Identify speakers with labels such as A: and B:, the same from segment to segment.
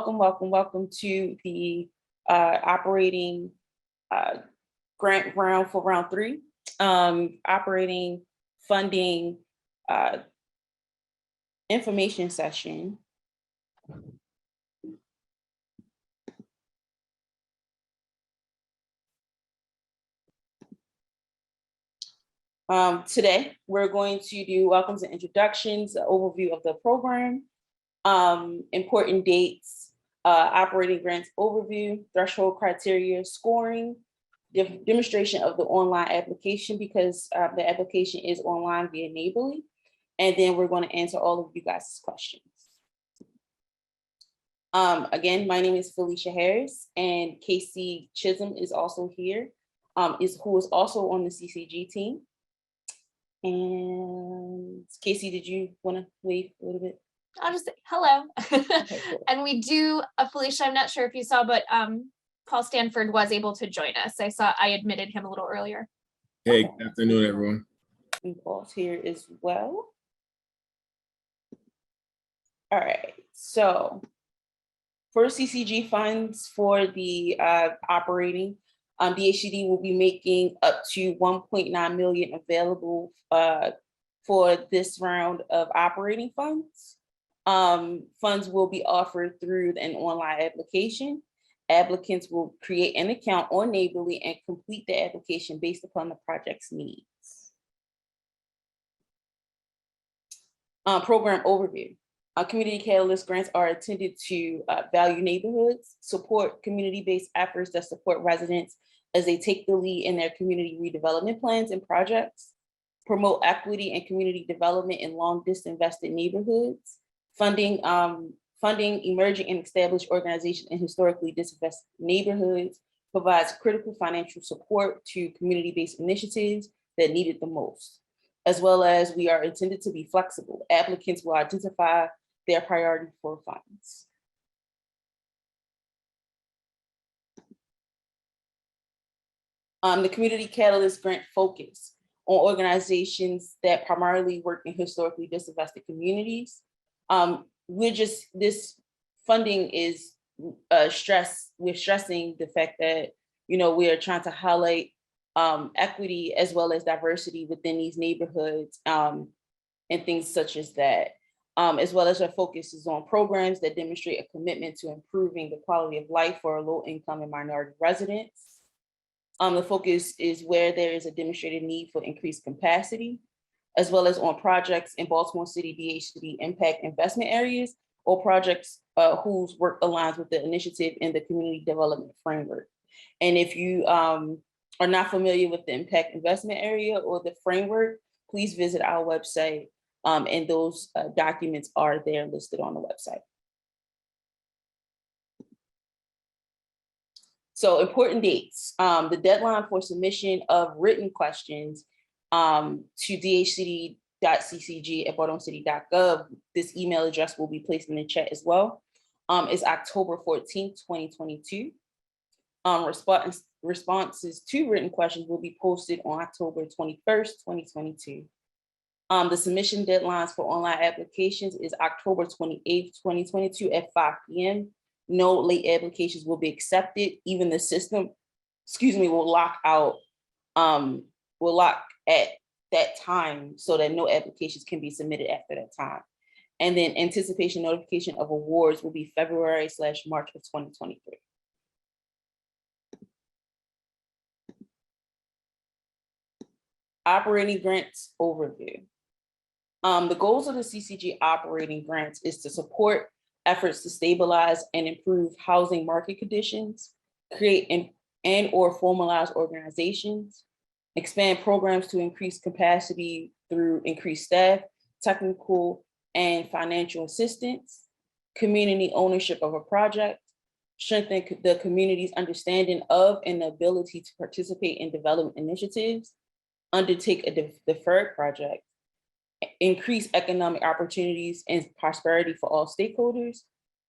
A: welcome to the operating grant round for round 3, operating funding information session. Today, we're going to do welcomes and introductions, an overview of the program, important dates, operating grants overview, threshold criteria, scoring, demonstration of the online application because the application is online via Neighborly. And then we're going to answer all of you guys' questions. Again, my name is Felicia Harris, and Casey Chisholm is also here, who is also on the CCG team. And Casey, did you want to wave a little bit?
B: I'll just say hello.
A: Okay, cool.
B: And we do, Felicia, I'm not sure if you saw, but Paul Stanford was able to join us. I admitted him a little earlier.
C: Hey, good afternoon, everyone.
A: And Paul's here as well. All right, so for CCG funds for the operating, DHCD will be making up to 1.9 million available for this round of operating funds. Funds will be offered through an online application. Applicants will create an account on Neighborly and complete the application based upon the project's needs. Program overview. Community Catalyst grants are intended to value neighborhoods, support community-based efforts that support residents as they take the lead in their community redevelopment plans and projects, promote equity and community development in long-distance vested neighborhoods, funding emerging and established organizations in historically disinvested neighborhoods, provides critical financial support to community-based initiatives that need it the most, as well as we are intended to be flexible. Applicants will identify their priority for funds. The Community Catalyst grant focus on organizations that primarily work in historically disinvested communities. This funding is we're stressing the fact that, we are trying to highlight equity as well as diversity within these neighborhoods and things such as that, as well as our focus is on programs that demonstrate a commitment to improving the quality of life for low income and minority residents. The focus is where there is a demonstrated need for increased capacity, as well as on projects in Baltimore City DHCD impact investment areas or projects whose work aligns with the initiative in the community development framework. And if you are not familiar with the impact investment area or the framework, please visit our website and those documents are there listed on the website. So important dates, the deadline for submission of written questions to dhcd.ccg@baltimorecity.gov. This email address will be placed in the chat as well. It's October 14th, 2022. Responses to written questions will be posted on October 21st, 2022. The submission deadlines for online applications is October 28th, 2022 at 5 p.m. No late applications will be accepted. Even the system, will lock at that time so that no applications can be submitted after that time. And then anticipation notification of awards will be February/March of 2023. Operating grants overview. The goals of the CCG operating grants is to support efforts to stabilize and improve housing market conditions, create and or formalize organizations, expand programs to increase capacity through increased staff, technical and financial assistance, community ownership of a project, strengthen the community's understanding of and the ability to participate in development initiatives, undertake a deferred project, increase economic opportunities and prosperity for all stakeholders,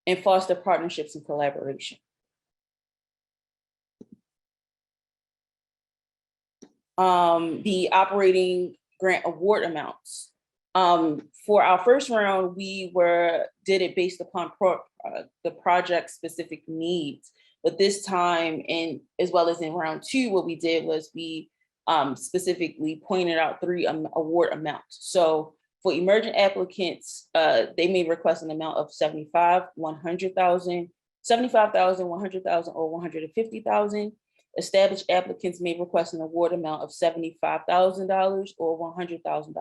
A: and foster partnerships and collaboration. The operating grant award amounts. For our first round, we did it based upon the project specific needs. But this time, and as well as in round two, what we did was we specifically pointed out three award amounts. So for emergent applicants, they may request an amount of 75, 100,000, 75,000, 100,000, or 150,000. Established applicants may request an award amount of $75,000 or $100,000.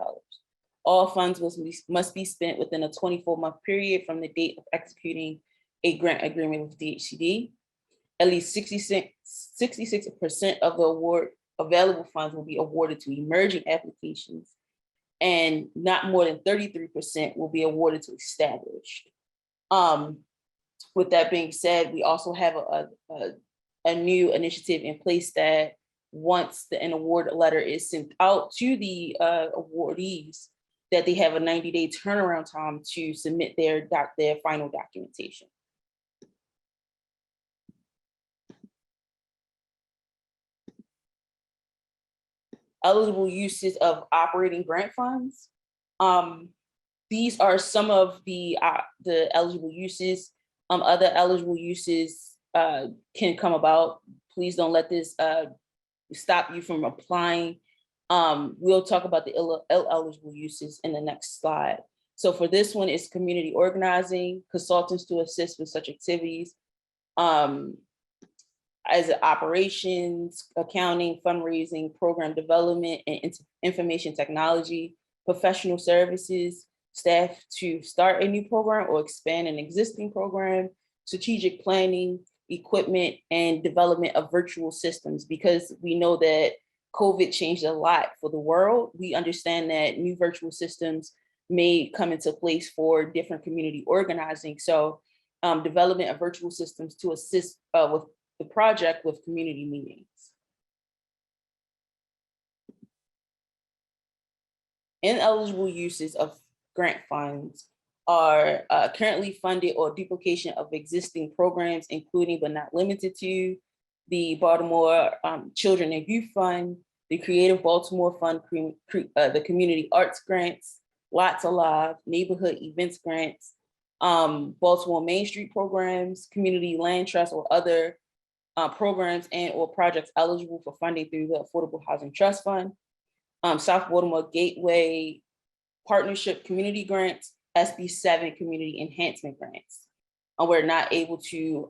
A: All funds must be spent within a 24-month period from the date of executing a grant agreement with DHCD. At least 66% of the award available funds will be awarded to emerging applications, and not more than 33% will be awarded to established. With that being said, we also have a new initiative in place that once an award letter is sent out to the awardees, that they have a 90-day turnaround time to submit their final documentation. Eligible uses of operating grant funds. These are some of the eligible uses. Other eligible uses can come about. Please don't let this stop you from applying. We'll talk about the eligible uses in the next slide. So for this one, it's community organizing, consultants to assist with such activities, as operations, accounting, fundraising, program development, and information technology, professional services, staff to start a new program or expand an existing program, strategic planning, equipment, and development of virtual systems. Because we know that COVID changed a lot for the world, we understand that new virtual systems may come into place for different community organizing. So development of virtual systems to assist with the project with community meetings. Ineligible uses of grant funds are currently funded or duplication of existing programs, including but not limited to the Baltimore Children and Youth Fund, the Creative Baltimore Fund, the Community Arts Grants, Lots Alive, Neighborhood Events Grants, Baltimore Main Street programs, Community Land Trust, or other programs and or projects eligible for funding through the Affordable Housing Trust Fund, South Baltimore Gateway Partnership Community Grants, SB7 Community Enhancement Grants. We're not able to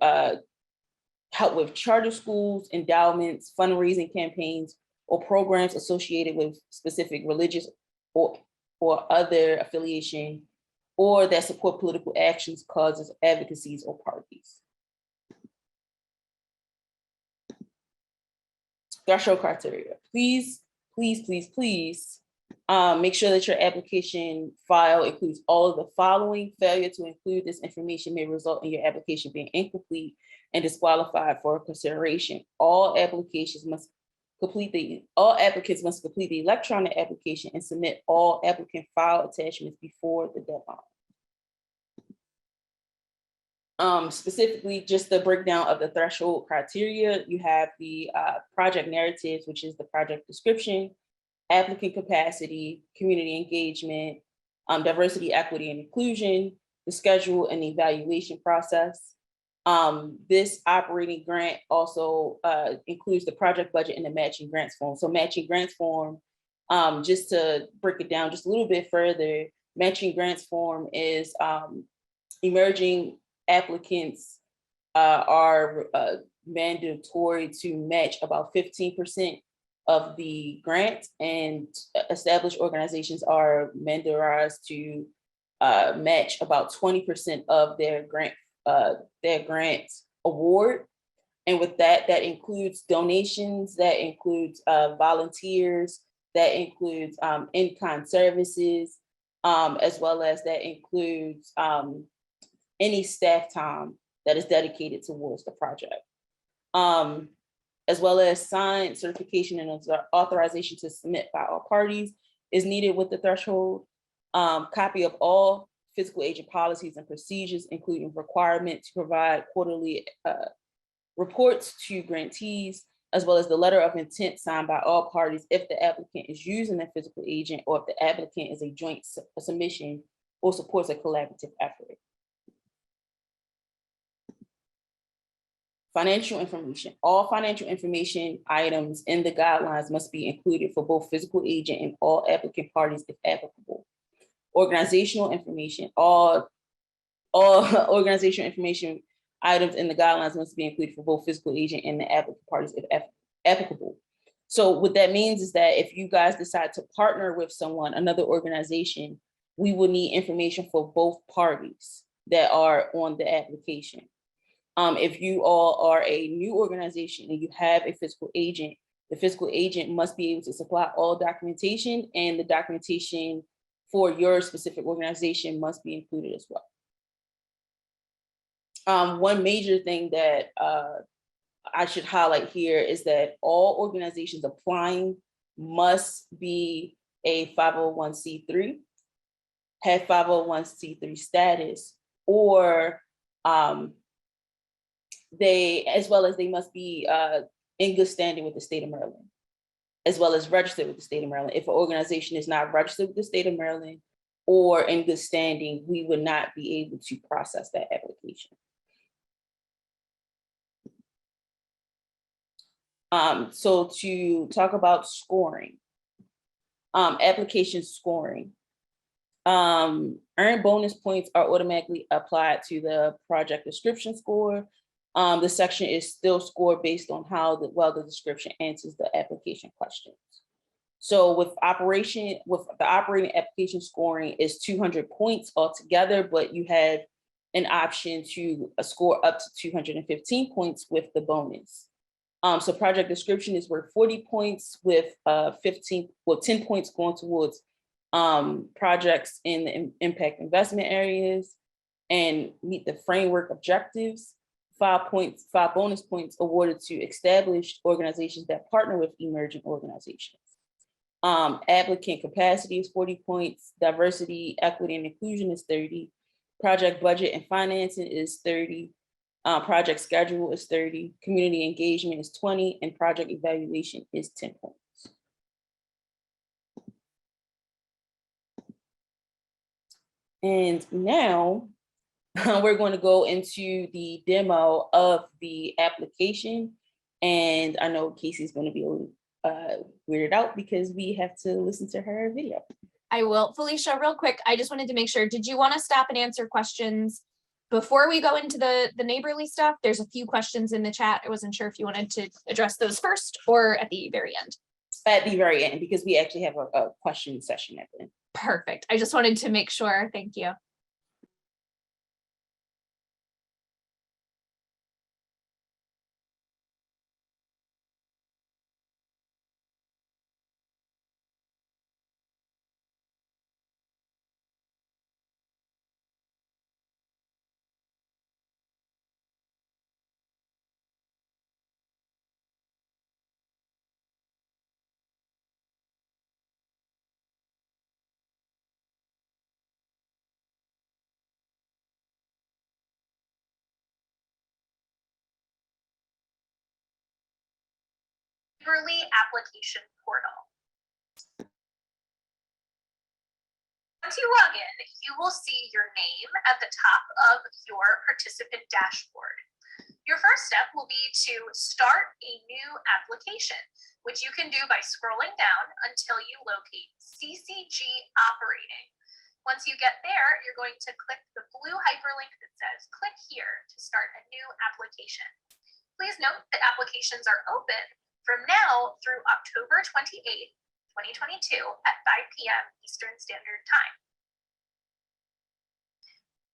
A: help with charter schools, endowments, fundraising campaigns, or programs associated with specific religious or other affiliation, or that support political actions, causes, advocacies, or parties. Threshold criteria. Please make sure that your application file includes all of the following. Failure to include this information may result in your application being incomplete and disqualified for consideration. All applicants must complete the electronic application and submit all applicant file attachments before the deadline. Specifically, just the breakdown of the threshold criteria, you have the project narratives, which is the project description, applicant capacity, community engagement, diversity, equity, and inclusion, the schedule and evaluation process. This operating grant also includes the project budget and the matching grants form. So matching grants form, just to break it down just a little bit further, matching grants form is emerging applicants are mandatory to match about 15% of the grant, and established organizations are mandated to match about 20% of their grant award. And with that, that includes donations, that includes volunteers, that includes in-kind services, as well as that includes any staff time that is dedicated towards the project, as well as signed certification and authorization to submit by all parties is needed with the threshold. Copy of all fiscal agent policies and procedures, including requirement to provide quarterly reports to grantees, as well as the letter of intent signed by all parties if the applicant is using a physical agent or if the applicant is a joint submission or supports a collaborative effort. Financial information. All financial information items in the guidelines must be included for both physical agent and all applicant parties if applicable. Organizational information. All organizational information items in the guidelines must be included for both physical agent and the applicant parties if applicable. So what that means is that if you guys decide to partner with someone, another organization, we will need information for both parties that are on the application. If you all are a new organization and you have a physical agent, the physical agent must be able to supply all documentation, and the documentation for your specific organization must be included as well. One major thing that I should highlight here is that all organizations applying must be a 501c3, have 501c3 status, or they must be in good standing with the state of Maryland, as well as registered with the state of Maryland. If an organization is not registered with the state of Maryland or in good standing, we would not be able to process that application. So to talk about scoring, application scoring. Earned bonus points are automatically applied to the project description score. The section is still scored based on how well the description answers the application questions. So with the operating application scoring is 200 points altogether, but you have an option to score up to 215 points with the bonus. So project description is worth 40 points with 10 points going towards projects in the impact investment areas and meet the framework objectives. 5 bonus points awarded to established organizations that partner with emerging organizations. Applicant capacity is 40 points. Diversity, equity, and inclusion is 30. Project budget and financing is 30. Project schedule is 30. Community engagement is 20, and project evaluation is 10 points. And now we're going to go into the demo of the application. And I know Casey's going to be a little weirded out because we have to listen to her video.
B: I will. Felicia, real quick, I just wanted to make sure, did you want to stop and answer questions before we go into the neighborly stuff? There's a few questions in the chat. I wasn't sure if you wanted to address those first or at the very end.
A: At the very end, because we actually have a question session at the end.
B: Perfect. I just wanted to make sure. Thank you.
D: Neighborly application portal. Once you log in, you will see your name at the top of your participant dashboard. Your first step will be to start a new application, which you can do by scrolling down until you locate CCG operating. Once you get there, you're going to click the blue hyperlink that says click here to start a new application. Please note that applications are open from now through October 28th, 2022 at 5 p.m. Eastern Standard Time.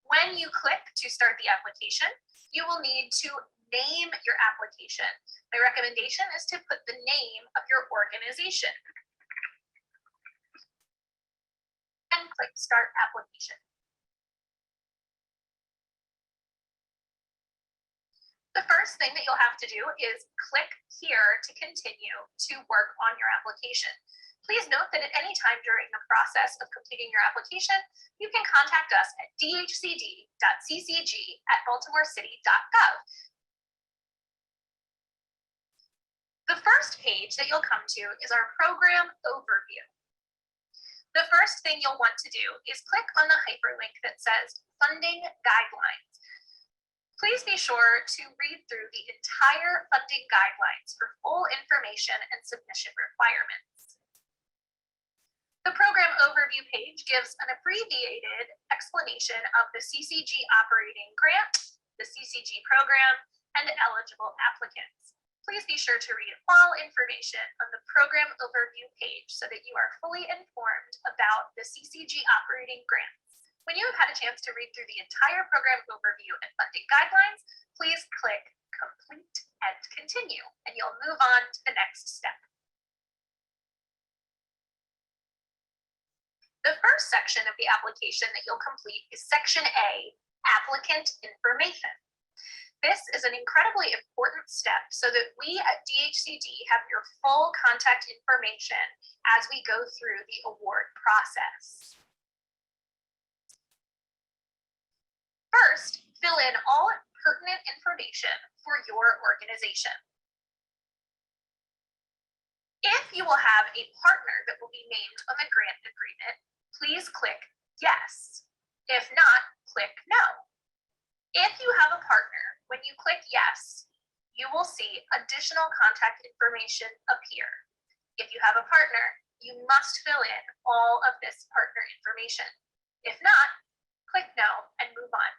D: When you click to start the application, you will need to name your application. My recommendation is to put the name of your organization and click Start Application. The first thing that you'll have to do is click here to continue to work on your application. Please note that at any time during the process of completing your application, you can contact us at dhcd.ccg@baltimorecity.gov. The first page that you'll come to is our program overview. The first thing you'll want to do is click on the hyperlink that says Funding Guidelines. Please be sure to read through the entire funding guidelines for full information and submission requirements. The program overview page gives an abbreviated explanation of the CCG operating grant, the CCG program, and eligible applicants. Please be sure to read all information on the program overview page so that you are fully informed about the CCG operating grants. When you have had a chance to read through the entire program overview and funding guidelines, please click Complete and Continue, and you'll move on to the next step. The first section of the application that you'll complete is Section A, Applicant Information. This is an incredibly important step so that we at DHCD have your full contact information as we go through the award process. First, fill in all pertinent information for your organization. If you will have a partner that will be named on the grant agreement, please click Yes. If not, click No. If you have a partner, when you click Yes, you will see additional contact information appear. If you have a partner, you must fill in all of this partner information. If not, click No and move on.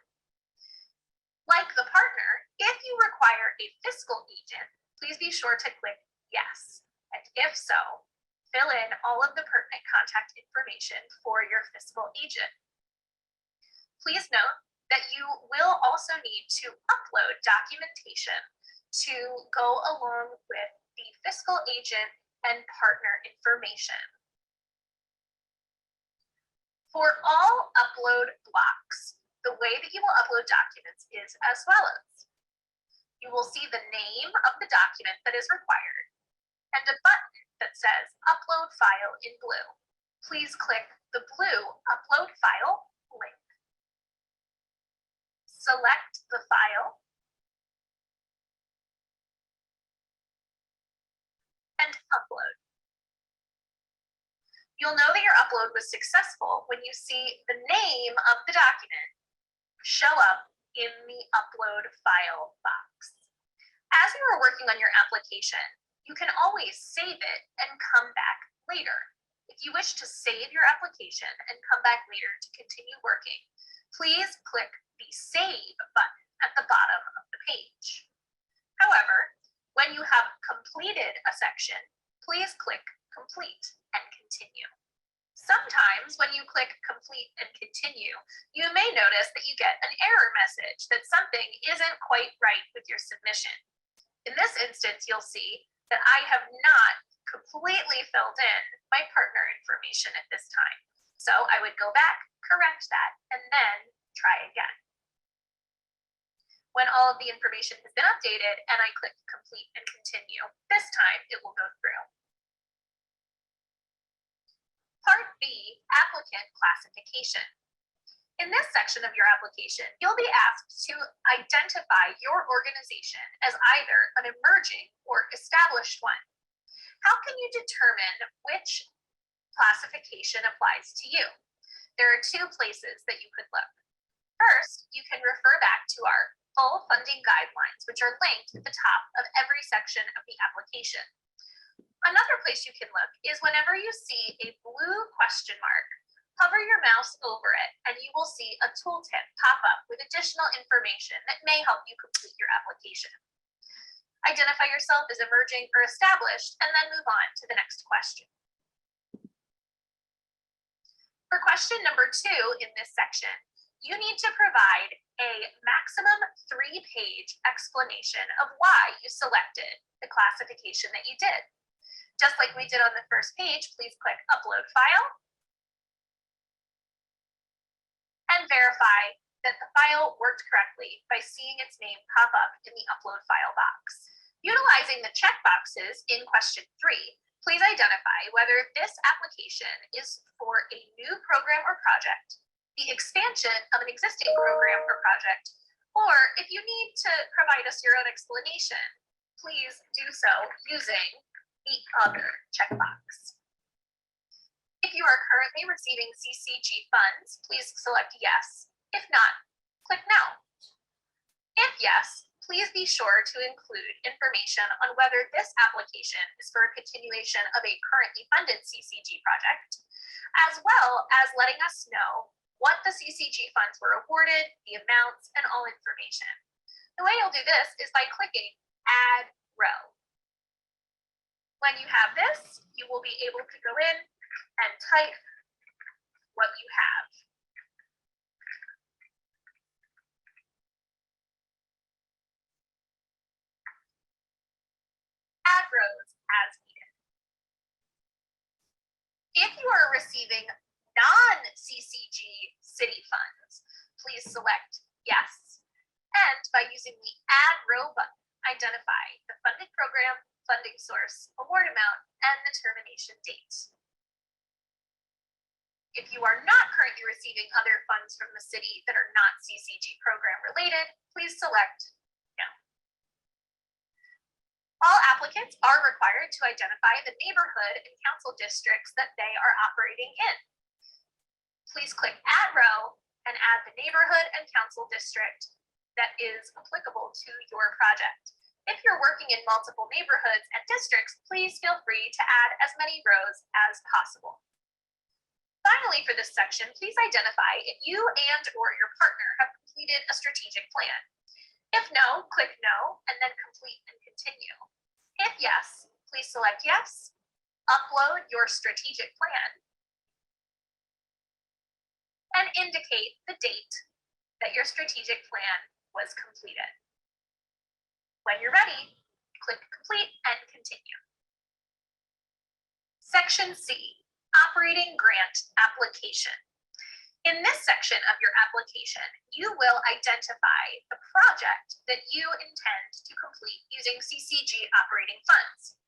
D: Like the partner, if you require a fiscal agent, please be sure to click Yes. And if so, fill in all of the pertinent contact information for your fiscal agent. Please note that you will also need to upload documentation to go along with the fiscal agent and partner information. For all upload blocks, the way that you will upload documents is as follows. You will see the name of the document that is required and a button that says Upload File in blue. Please click the blue Upload File link. Select the file and upload. You'll know that your upload was successful when you see the name of the document show up in the upload file box. As you are working on your application, you can always save it and come back later. If you wish to save your application and come back later to continue working, please click the Save button at the bottom of the page. However, when you have completed a section, please click Complete and Continue. Sometimes when you click Complete and Continue, you may notice that you get an error message that something isn't quite right with your submission. In this instance, you'll see that I have not completely filled in my partner information at this time. So I would go back, correct that, and then try again. When all of the information has been updated and I click Complete and Continue, this time it will go through. Part B, Applicant Classification. In this section of your application, you'll be asked to identify your organization as either an emerging or established one. How can you determine which classification applies to you? There are two places that you could look. First, you can refer back to our full funding guidelines, which are linked at the top of every section of the application. Another place you can look is whenever you see a blue question mark, hover your mouse over it and you will see a tooltip pop up with additional information that may help you complete your application. Identify yourself as emerging or established and then move on to the next question. For question number 2 in this section, you need to provide a maximum 3-page explanation of why you selected the classification that you did. Just like we did on the first page, please click Upload File and verify that the file worked correctly by seeing its name pop up in the Upload File box. Utilizing the checkboxes in question 3, please identify whether this application is for a new program or project, the expansion of an existing program or project, or if you need to provide us your own explanation, please do so using the Other checkbox. If you are currently receiving CCG funds, please select Yes. If not, click No. If yes, please be sure to include information on whether this application is for a continuation of a currently funded CCG project, as well as letting us know what the CCG funds were awarded, the amounts, and all information. The way you'll do this is by clicking Add Row. When you have this, you will be able to go in and type what you have. Add rows as needed. If you are receiving non-CCG city funds, please select yes. And by using the Add Row button, identify the funded program, funding source, award amount, and the termination date. If you are not currently receiving other funds from the city that are not CCG program related, please select no. All applicants are required to identify the neighborhood and council districts that they are operating in. Please click Add Row and add the neighborhood and council district that is applicable to your project. If you're working in multiple neighborhoods and districts, please feel free to add as many rows as possible. Finally, for this section, please identify if you and/or your partner have completed a strategic plan. If no, click no, and then complete and continue. If yes, please select yes, upload your strategic plan, and indicate the date that your strategic plan was completed. When you're ready, click complete and continue. Section C, operating grant application. In this section of your application, you will identify the project that you intend to complete using CCG operating funds.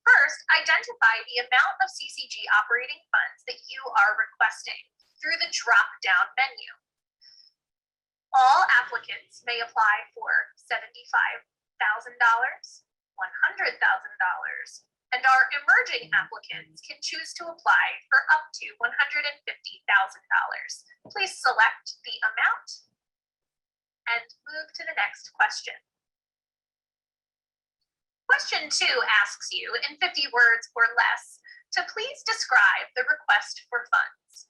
D: First, identify the amount of CCG operating funds that you are requesting through the drop-down menu. All applicants may apply for $75,000, $100,000, and our emerging applicants can choose to apply for up to $150,000. Please select the amount and move to the next question. Question 2 asks you, in 50 words or less, to please describe the request for funds.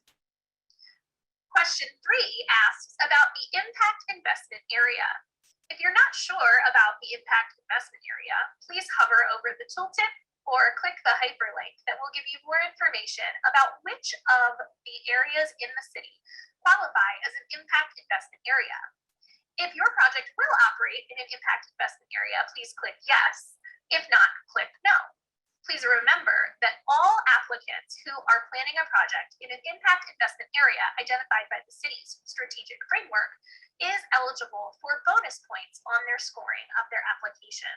D: Question 3 asks about the impact investment area. If you're not sure about the impact investment area, please hover over the tooltip or click the hyperlink that will give you more information about which of the areas in the city qualify as an impact investment area. If your project will operate in an impact investment area, please click yes. If not, click no. Please remember that all applicants who are planning a project in an impact investment area identified by the city's strategic framework is eligible for bonus points on their scoring of their application.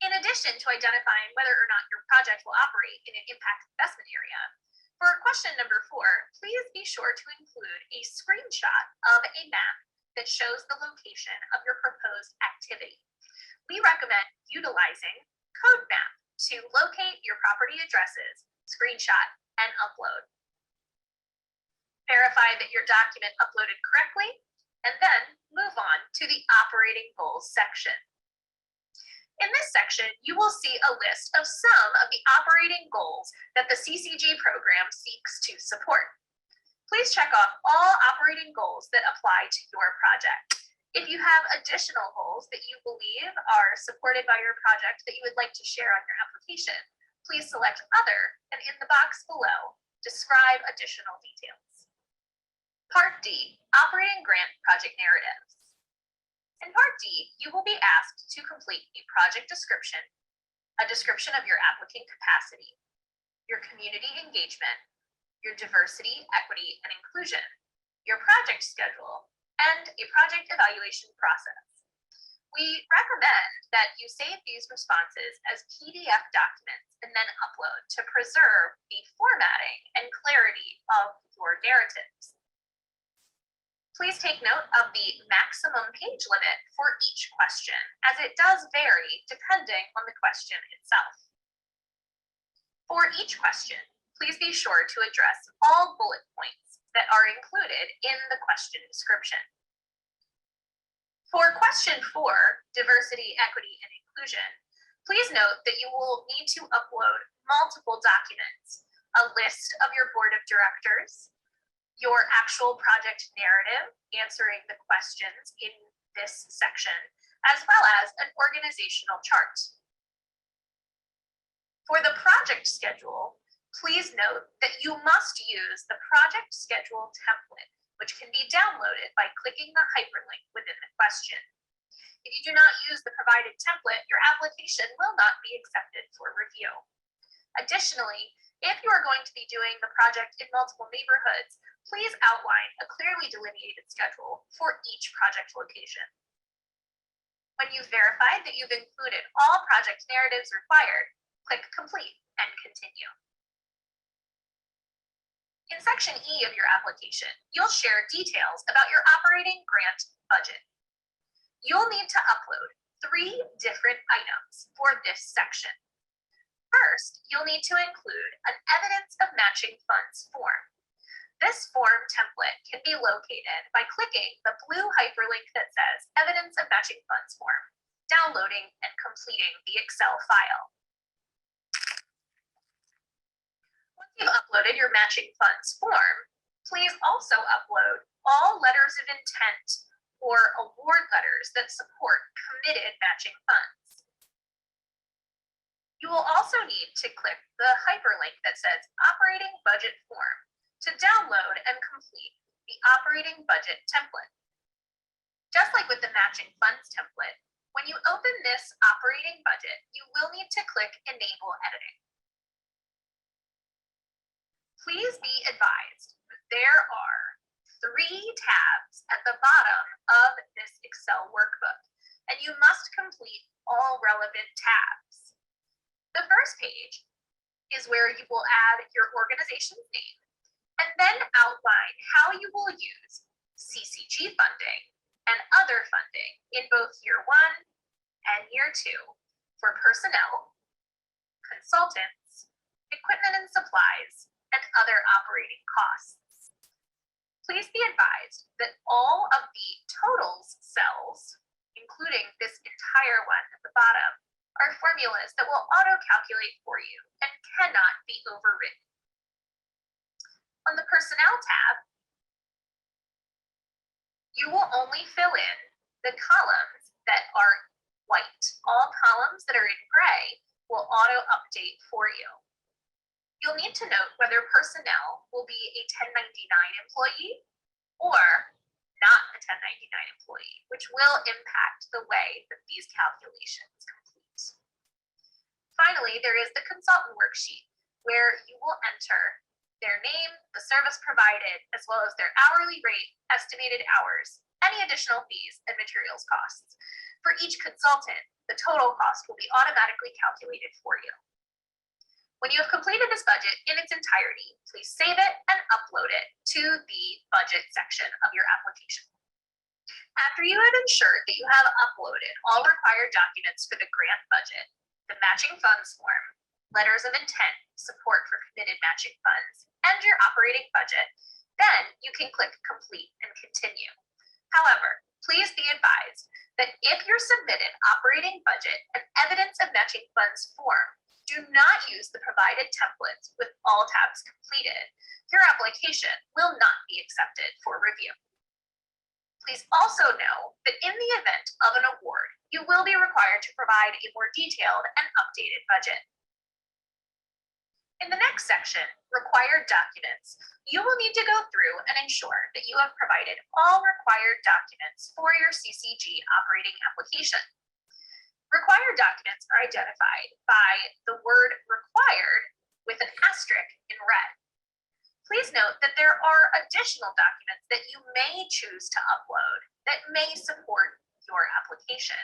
D: In addition to identifying whether or not your project will operate in an impact investment area, for question number 4, please be sure to include a screenshot of a map that shows the location of your proposed activity. We recommend utilizing Code Map to locate your property addresses, screenshot, and upload. Verify that your document uploaded correctly, and then move on to the operating goals section. In this section, you will see a list of some of the operating goals that the CCG program seeks to support. Please check off all operating goals that apply to your project. If you have additional goals that you believe are supported by your project that you would like to share on your application, please select Other, and in the box below, describe additional details. Part D, Operating Grant Project Narratives. In Part D, you will be asked to complete a project description, a description of your applicant capacity, your community engagement, your diversity, equity, and inclusion, your project schedule, and a project evaluation process. We recommend that you save these responses as PDF documents and then upload to preserve the formatting and clarity of your narratives. Please take note of the maximum page limit for each question, as it does vary depending on the question itself. For each question, please be sure to address all bullet points that are included in the question description. For question 4, diversity, equity, and inclusion, please note that you will need to upload multiple documents, a list of your board of directors, your actual project narrative answering the questions in this section, as well as an organizational chart. For the project schedule, please note that you must use the project schedule template, which can be downloaded by clicking the hyperlink within the question. If you do not use the provided template, your application will not be accepted for review. Additionally, if you are going to be doing the project in multiple neighborhoods, please outline a clearly delineated schedule for each project location. When you've verified that you've included all project narratives required, click Complete and Continue. In section E of your application, you'll share details about your operating grant budget. You'll need to upload 3 different items for this section. First, you'll need to include an evidence of matching funds form. This form template can be located by clicking the blue hyperlink that says Evidence of Matching Funds form, downloading and completing the Excel file. Once you've uploaded your matching funds form, please also upload all letters of intent or award letters that support committed matching funds. You will also need to click the hyperlink that says Operating Budget Form to download and complete the operating budget template. Just like with the matching funds template, when you open this operating budget, you will need to click Enable Editing. Please be advised that there are 3 tabs at the bottom of this Excel workbook, and you must complete all relevant tabs. The first page is where you will add your organization's name and then outline how you will use CCG funding and other funding in both year 1 and year 2 for personnel, consultants, equipment and supplies, and other operating costs. Please be advised that all of the totals cells, including this entire one at the bottom, are formulas that will auto-calculate for you and cannot be overwritten. On the Personnel tab, you will only fill in the columns that are white. All columns that are in gray will auto-update for you. You'll need to note whether personnel will be a 1099 employee or not a 1099 employee, which will impact the way that these calculations complete. Finally, there is the consultant worksheet where you will enter their name, the service provided, as well as their hourly rate, estimated hours, any additional fees, and materials costs. For each consultant, the total cost will be automatically calculated for you. When you have completed this budget in its entirety, please save it and upload it to the budget section of your application. After you have ensured that you have uploaded all required documents for the grant budget, the matching funds form, letters of intent, support for committed matching funds, and your operating budget, then you can click Complete and Continue. However, please be advised that if your submitted operating budget and evidence of matching funds form do not use the provided templates with all tabs completed, your application will not be accepted for review. Please also know that in the event of an award, you will be required to provide a more detailed and updated budget. In the next section, Required Documents, you will need to go through and ensure that you have provided all required documents for your CCG operating application. Required documents are identified by the word required with an asterisk in red. Please note that there are additional documents that you may choose to upload that may support your application.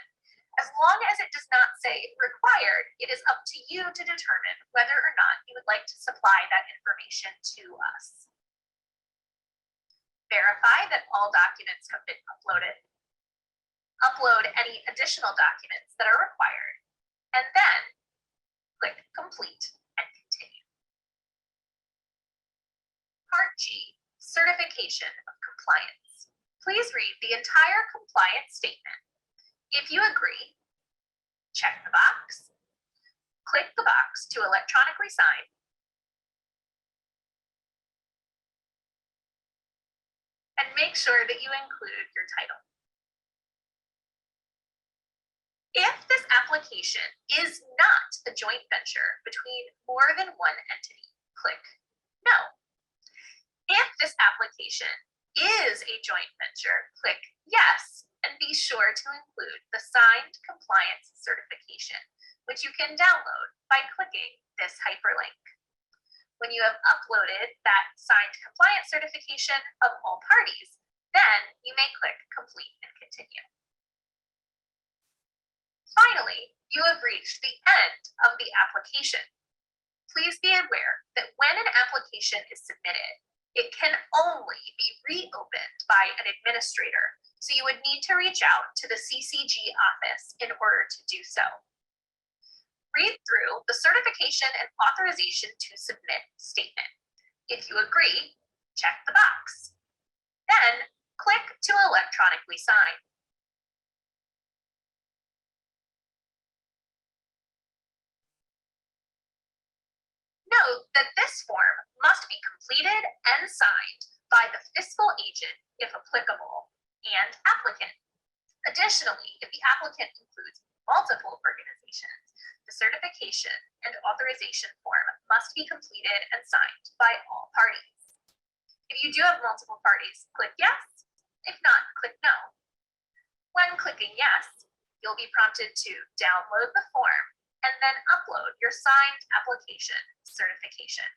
D: As long as it does not say required, it is up to you to determine whether or not you would like to supply that information to us. Verify that all documents have been uploaded. Upload any additional documents that are required, and then click Complete and Continue. Part G, Certification of Compliance. Please read the entire compliance statement. If you agree, check the box, click the box to electronically sign, and make sure that you include your title. If this application is not a joint venture between more than one entity, click no. If this application is a joint venture, click yes, and be sure to include the signed compliance certification, which you can download by clicking this hyperlink. When you have uploaded that signed compliance certification of all parties, then you may click complete and continue. Finally, you have reached the end of the application. Please be aware that when an application is submitted, it can only be reopened by an administrator, so you would need to reach out to the CCG office in order to do so. Read through the certification and authorization to submit statement. If you agree, check the box. Then click to electronically sign. Note that this form must be completed and signed by the fiscal agent, if applicable, and applicant. Additionally, if the applicant includes multiple organizations, the certification and authorization form must be completed and signed by all parties. If you do have multiple parties, click yes. If not, click no. When clicking yes, you'll be prompted to download the form and then upload your signed application certification.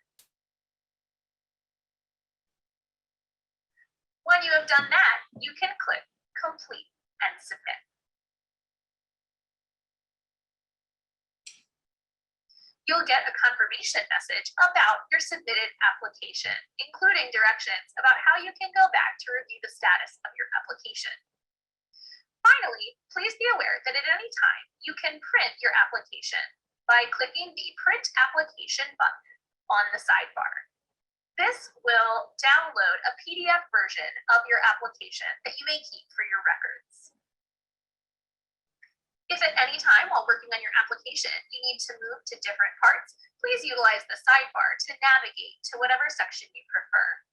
D: When you have done that, you can click complete and submit. You'll get a confirmation message about your submitted application, including directions about how you can go back to review the status of your application. Finally, please be aware that at any time you can print your application by clicking the Print Application button on the sidebar. This will download a PDF version of your application that you may keep for your records. If at any time while working on your application you need to move to different parts, please utilize the sidebar to navigate to whatever section you prefer.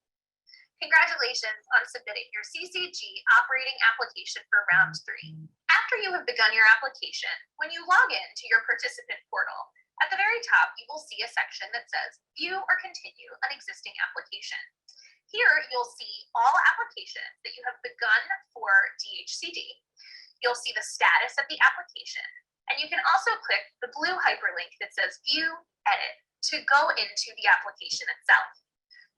D: Congratulations on submitting your CCG operating application for round 3. After you have begun your application, when you log in to your participant portal, at the very top, you will see a section that says View or Continue an Existing Application. Here, you'll see all applications that you have begun for DHCD. You'll see the status of the application, and you can also click the blue hyperlink that says View, Edit to go into the application itself.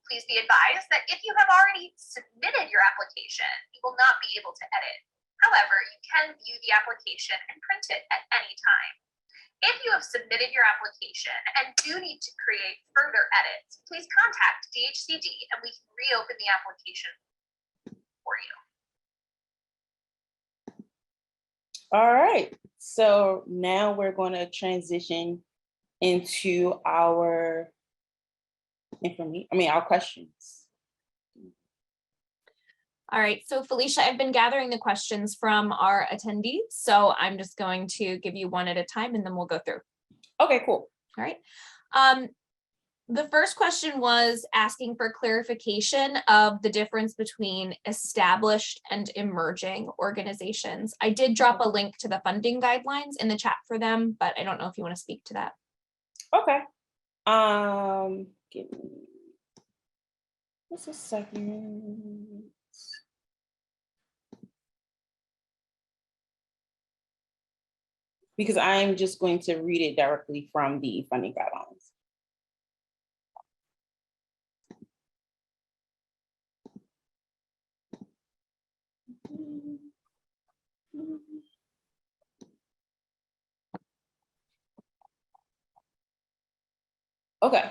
D: Please be advised that if you have already submitted your application, you will not be able to edit. However, you can view the application and print it at any time. If you have submitted your application and do need to create further edits, please contact DHCD and we can reopen the application for you.
A: All right, so now we're going to transition into our our questions.
B: All right, so Felicia, I've been gathering the questions from our attendees, so I'm just going to give you one at a time and then we'll go through.
A: Okay, cool.
B: All right. The first question was asking for clarification of the difference between established and emerging organizations. I did drop a link to the funding guidelines in the chat for them, but I don't know if you want to speak to that.
A: Okay. Give me just a second. Because I'm just going to read it directly from the funding guidelines. Okay.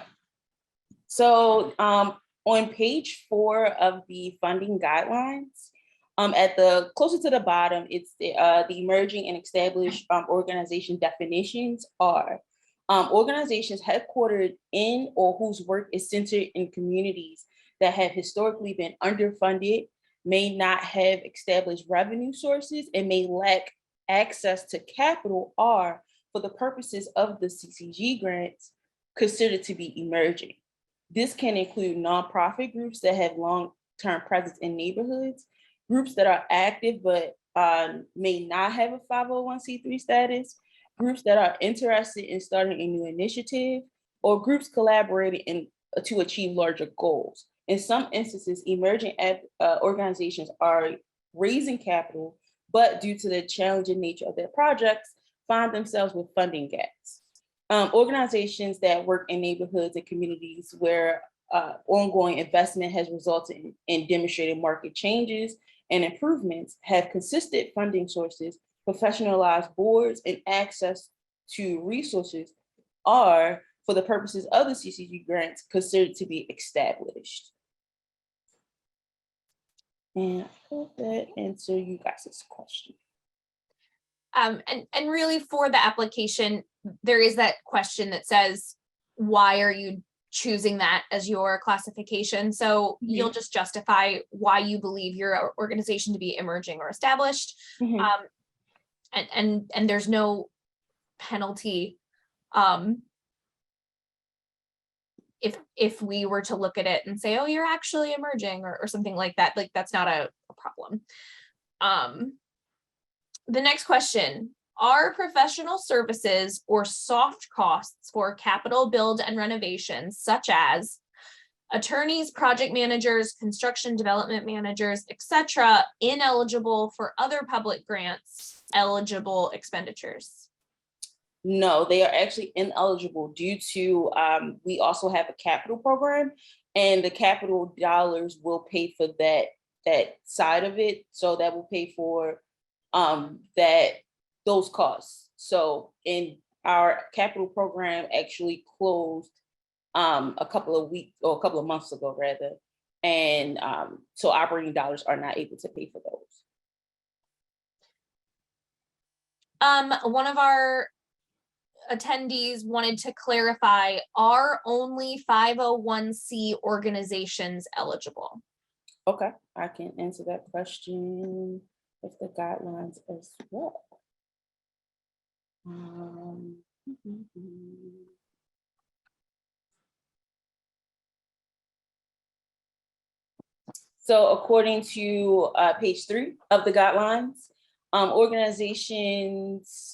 A: So on page 4 of the funding guidelines, at the closer to the bottom, it's the emerging and established organization definitions are organizations headquartered in or whose work is centered in communities that have historically been underfunded, may not have established revenue sources and may lack access to capital are, for the purposes of the CCG grants, considered to be emerging. This can include nonprofit groups that have long-term presence in neighborhoods, groups that are active but may not have a 501c3 status, groups that are interested in starting a new initiative, or groups collaborating to achieve larger goals. In some instances, emerging organizations are raising capital, but due to the challenging nature of their projects, find themselves with funding gaps. Organizations that work in neighborhoods and communities where ongoing investment has resulted in demonstrated market changes and improvements have consistent funding sources, professionalized boards, and access to resources are, for the purposes of the CCG grants, considered to be established. And I hope that answer you guys' question.
B: And really for the application, there is that question that says, why are you choosing that as your classification? So you'll just justify why you believe your organization to be emerging or established. And there's no penalty if we were to look at it and say, oh, you're actually emerging or something like that. Like, that's not a problem. The next question, are professional services or soft costs for capital build and renovations, such as attorneys, project managers, construction development managers, etc., ineligible for other public grants eligible expenditures?
A: No, they are actually ineligible due to, we also have a capital program, and the capital dollars will pay for that side of it. So that will pay for those costs. So in our capital program actually closed a couple of months ago rather. And so operating dollars are not able to pay for those.
B: One of our attendees wanted to clarify, are only 501c organizations eligible?
A: Okay, I can answer that question with the guidelines as well. So according to page 3 of the guidelines,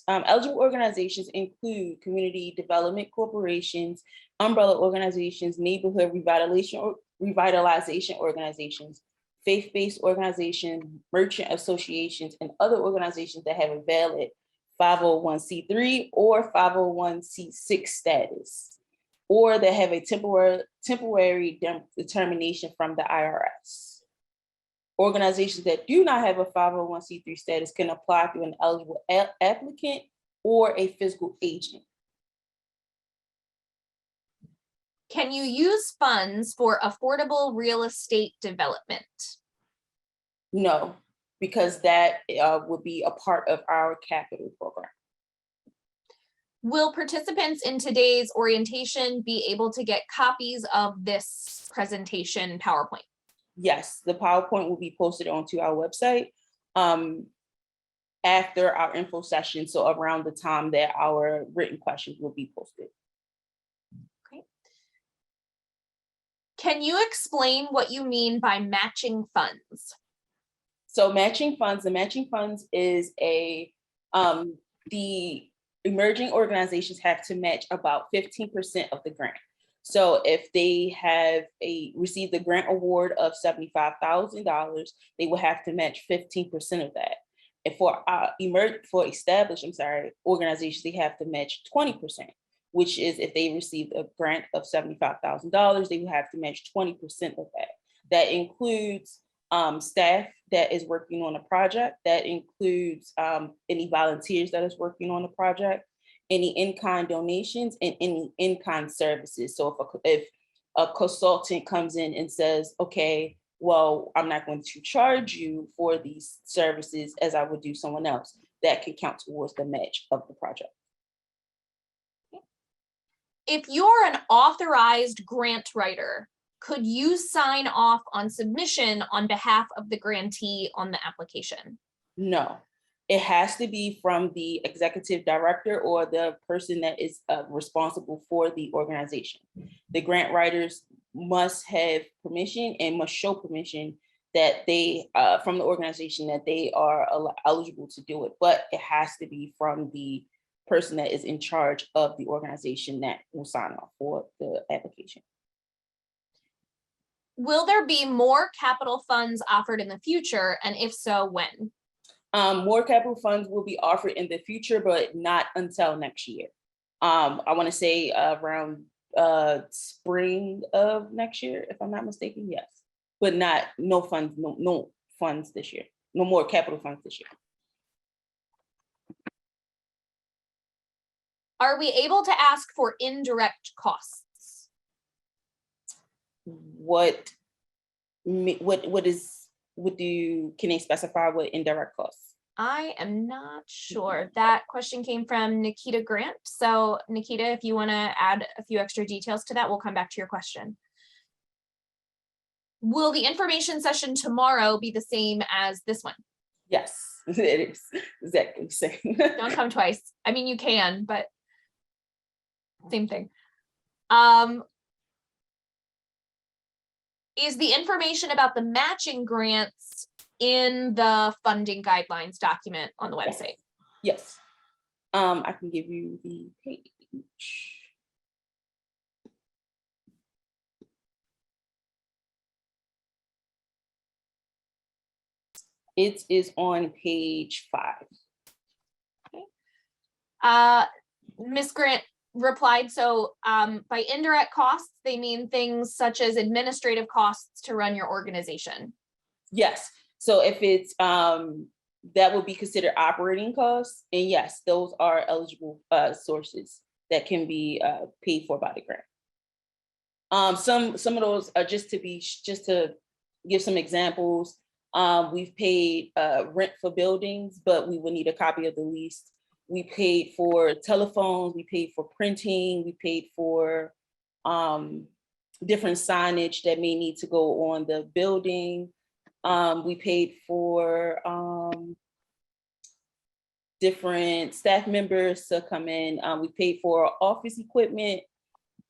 A: eligible organizations include community development corporations, umbrella organizations, neighborhood revitalization organizations, faith-based organizations, merchant associations, and other organizations that have a valid 501c3 or 501c6 status, or that have a temporary determination from the IRS. Organizations that do not have a 501c3 status can apply through an eligible applicant or a physical agent.
B: Can you use funds for affordable real estate development?
A: No, because that would be a part of our capital program.
B: Will participants in today's orientation be able to get copies of this presentation PowerPoint?
A: Yes, the PowerPoint will be posted onto our website after our info session, so around the time that our written questions will be posted.
B: Okay. Can you explain what you mean by matching funds?
A: So the matching funds is the emerging organizations have to match about 15% of the grant. So if they have received a grant award of $75,000, they will have to match 15% of that. And for established organizations, they have to match 20%, which is if they received a grant of $75,000, they will have to match 20% of that. That includes staff that is working on a project. That includes any volunteers that is working on the project, any in-kind donations, and any in-kind services. So if a consultant comes in and says, okay, well, I'm not going to charge you for these services as I would do someone else, that can count towards the match of the project.
B: If you're an authorized grant writer, could you sign off on submission on behalf of the grantee on the application?
A: No, it has to be from the executive director or the person that is responsible for the organization. The grant writers must have permission and must show permission that they, from the organization, that they are eligible to do it, but it has to be from the person that is in charge of the organization that will sign off for the application.
B: Will there be more capital funds offered in the future? And if so, when?
A: More capital funds will be offered in the future, but not until next year. I want to say around spring of next year, if I'm not mistaken, yes. But no funds this year. No more capital funds this year.
B: Are we able to ask for indirect costs?
A: Can they specify what indirect costs?
B: I am not sure. That question came from Nikita Grant. So Nikita, if you want to add a few extra details to that, we'll come back to your question. Will the information session tomorrow be the same as this one?
A: Yes, it is exactly the same.
B: Don't come twice. I mean, you can, but same thing. Is the information about the matching grants in the funding guidelines document on the website?
A: Yes. I can give you the page. It is on page 5.
B: Ms. Grant replied, so by indirect costs, they mean things such as administrative costs to run your organization.
A: Yes. So if it's that would be considered operating costs, and yes, those are eligible sources that can be paid for by the grant. Some of those are just to give some examples. We've paid rent for buildings, but we would need a copy of the lease. We paid for telephones, we paid for printing, we paid for different signage that may need to go on the building. We paid for different staff members to come in. We paid for office equipment.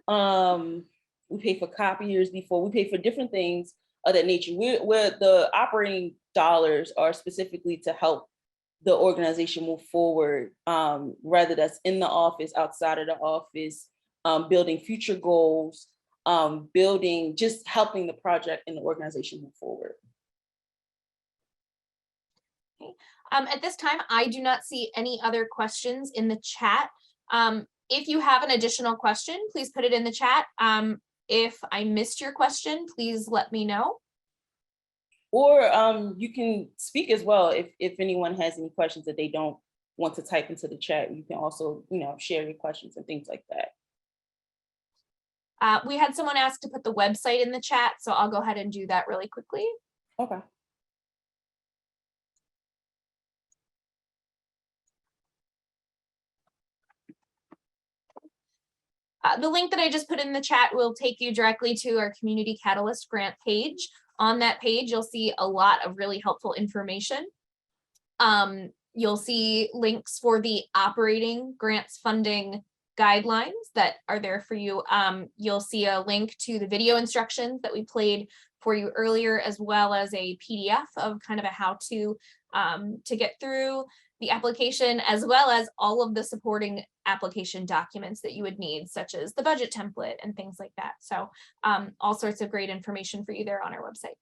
A: We paid for copiers before. We paid for different things of that nature. Where the operating dollars are specifically to help the organization move forward, whether that's in the office, outside of the office, building future goals, just helping the project and the organization move forward.
B: Okay. At this time, I do not see any other questions in the chat. If you have an additional question, please put it in the chat. If I missed your question, please let me know.
A: Or you can speak as well if anyone has any questions that they don't want to type into the chat. You can also, share your questions and things like that.
B: We had someone ask to put the website in the chat, so I'll go ahead and do that really quickly.
A: Okay.
B: The link that I just put in the chat will take you directly to our Community Catalyst grant page. On that page, you'll see a lot of really helpful information. You'll see links for the operating grants funding guidelines that are there for you. You'll see a link to the video instructions that we played for you earlier, as well as a PDF of kind of a how-to get through the application, as well as all of the supporting application documents that you would need, such as the budget template and things like that. So all sorts of great information for you there on our website.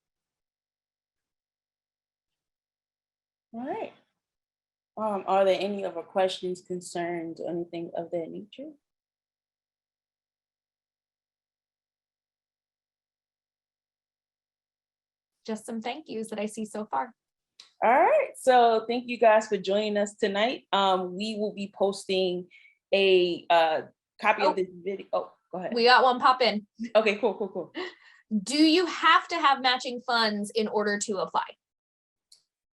A: All right. Are there any other questions, concerns, or anything of that nature?
B: Just some thank yous that I see so far.
A: All right, so thank you guys for joining us tonight. We will be posting a copy of this video. Oh, go ahead.
B: We got one pop in.
A: Okay, cool.
B: Do you have to have matching funds in order to apply?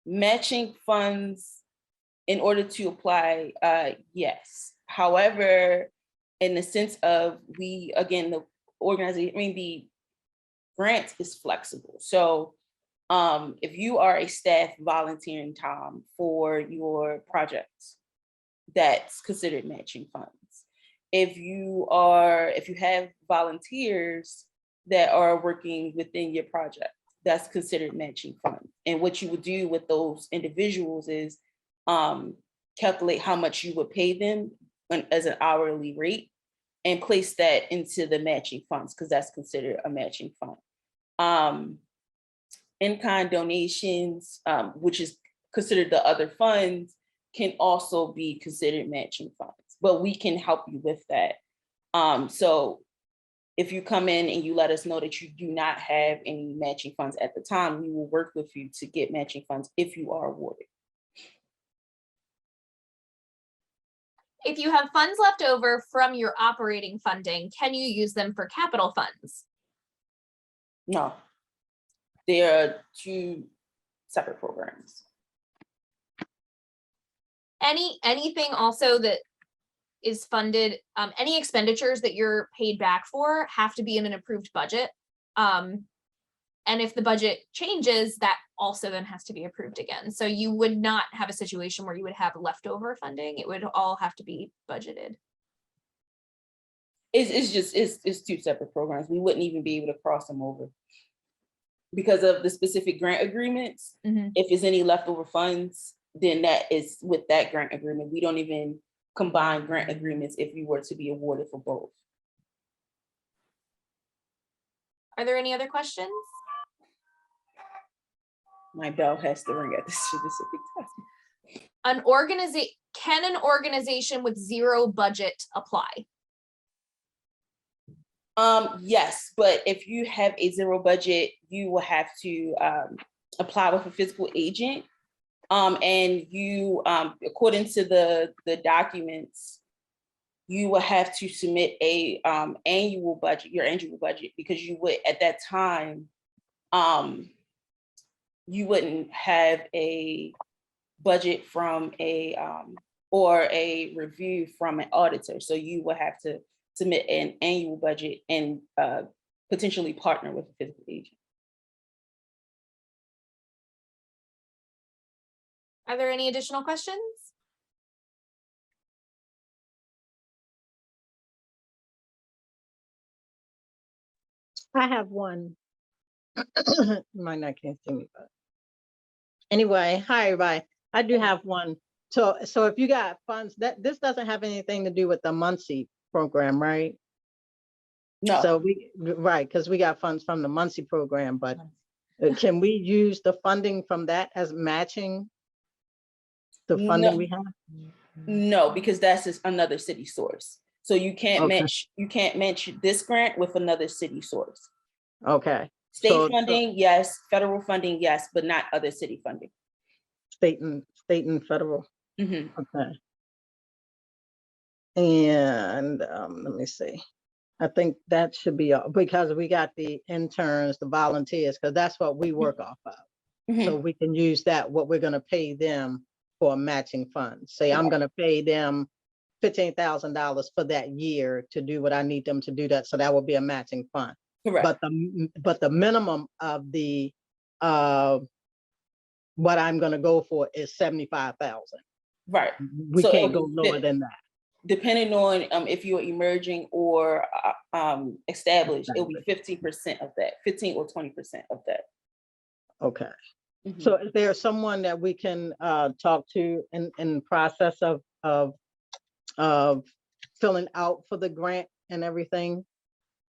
A: Matching funds in order to apply, yes. However, in the sense of the organization, the grant is flexible. So if you are a staff volunteering time for your projects, that's considered matching funds. If you have volunteers that are working within your project, that's considered matching funds. And what you would do with those individuals is calculate how much you would pay them as an hourly rate and place that into the matching funds, because that's considered a matching fund. In-kind donations, which is considered the other funds, can also be considered matching funds, but we can help you with that. So if you come in and you let us know that you do not have any matching funds at the time, we will work with you to get matching funds if you are awarded.
B: If you have funds left over from your operating funding, can you use them for capital funds?
A: No, there are two separate programs.
B: Anything also that is funded, any expenditures that you're paid back for have to be in an approved budget. And if the budget changes, that also then has to be approved again. So you would not have a situation where you would have leftover funding. It would all have to be budgeted.
A: It's two separate programs. We wouldn't even be able to cross them over because of the specific grant agreements. If there's any leftover funds, then that is with that grant agreement. We don't even combine grant agreements if you were to be awarded for both.
B: Are there any other questions?
A: My bell has to ring at this specific time.
B: Can an organization with zero budget apply?
A: Yes, but if you have a zero budget, you will have to apply with a physical agent. And you, according to the documents, you will have to submit a annual budget, your annual budget, because you would at that time, you wouldn't have a budget from or a review from an auditor. So you will have to submit an annual budget and potentially partner with a physical agent.
B: Are there any additional questions?
E: I have one. You might not can't see me, but anyway, hi everybody. I do have one. So if you got funds, this doesn't have anything to do with the Muncie program, right?
A: No.
E: So right, because we got funds from the Muncie program, but can we use the funding from that as matching the funding we have?
A: No, because that's just another city source. So you can't
E: Okay.
A: match this grant with another city source.
E: Okay.
A: State funding, yes. Federal funding, yes, but not other city funding.
E: State and federal.
A: Mhm.
E: Okay. And let me see. I think that should be all, because we got the interns, the volunteers, because that's what we work off of.
A: Mhm.
E: So we can use that, what we're going to pay them for matching funds. Say I'm going to pay them $15,000 for that year to do what I need them to do that. So that will be a matching fund.
A: Correct.
E: But the minimum of the what I'm going to go for is 75,000.
A: Right.
E: We
A: So
E: can't
A: it'll
E: go
A: be
E: lower
A: fit-
E: than that.
A: Depending on if you're emerging or established, it'll be 15% of that, 15 or 20% of that.
E: Okay.
A: Mhm.
E: So is there someone that we can talk to in process of filling out for the grant and everything?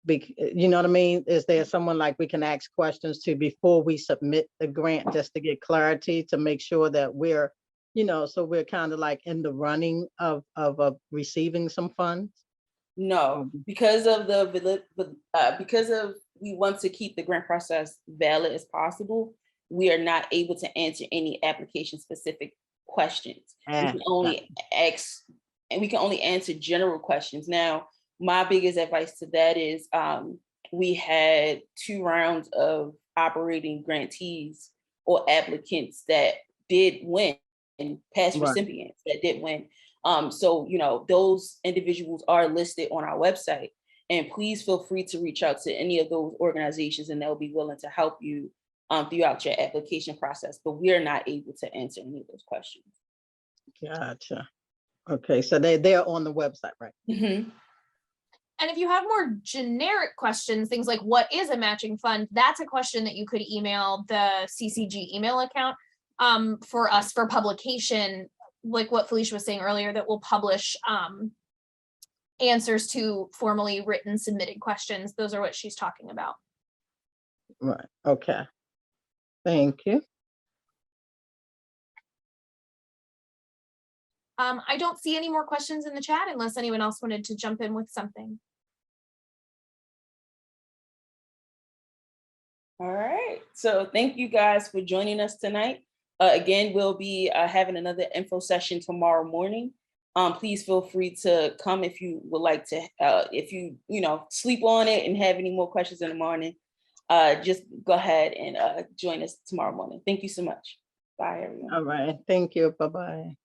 E: You know what I mean? Is there someone like we can ask questions to before we submit the grant, just to get clarity, to make sure that we're, so we're kind of like in the running of receiving some funds?
A: No, because of we want to keep the grant process valid as possible, we are not able to answer any application specific questions. We can only ask, and we can only answer general questions. Now, my biggest advice to that is we had 2 rounds of operating grantees or applicants that did win, and past
E: Right.
A: recipients that did win. So, those individuals are listed on our website. And please feel free to reach out to any of those organizations and they'll be willing to help you throughout your application process, but we are not able to answer any of those questions.
E: Gotcha. Okay, so they're on the website, right?
A: Mhm.
B: And if you have more generic questions, things like what is a matching fund, that's a question that you could email the CCG email account for us for publication, like what Felicia was saying earlier, that will publish answers to formally written submitted questions. Those are what she's talking about.
E: Right, okay. Thank you.
B: I don't see any more questions in the chat unless anyone else wanted to jump in with something.
A: All right, so thank you guys for joining us tonight. Again, we'll be having another info session tomorrow morning. Please feel free to come if you would like to, if you sleep on it and have any more questions in the morning, just go ahead and join us tomorrow morning. Thank you so much. Bye, everyone.
E: All right, thank you, bye-bye.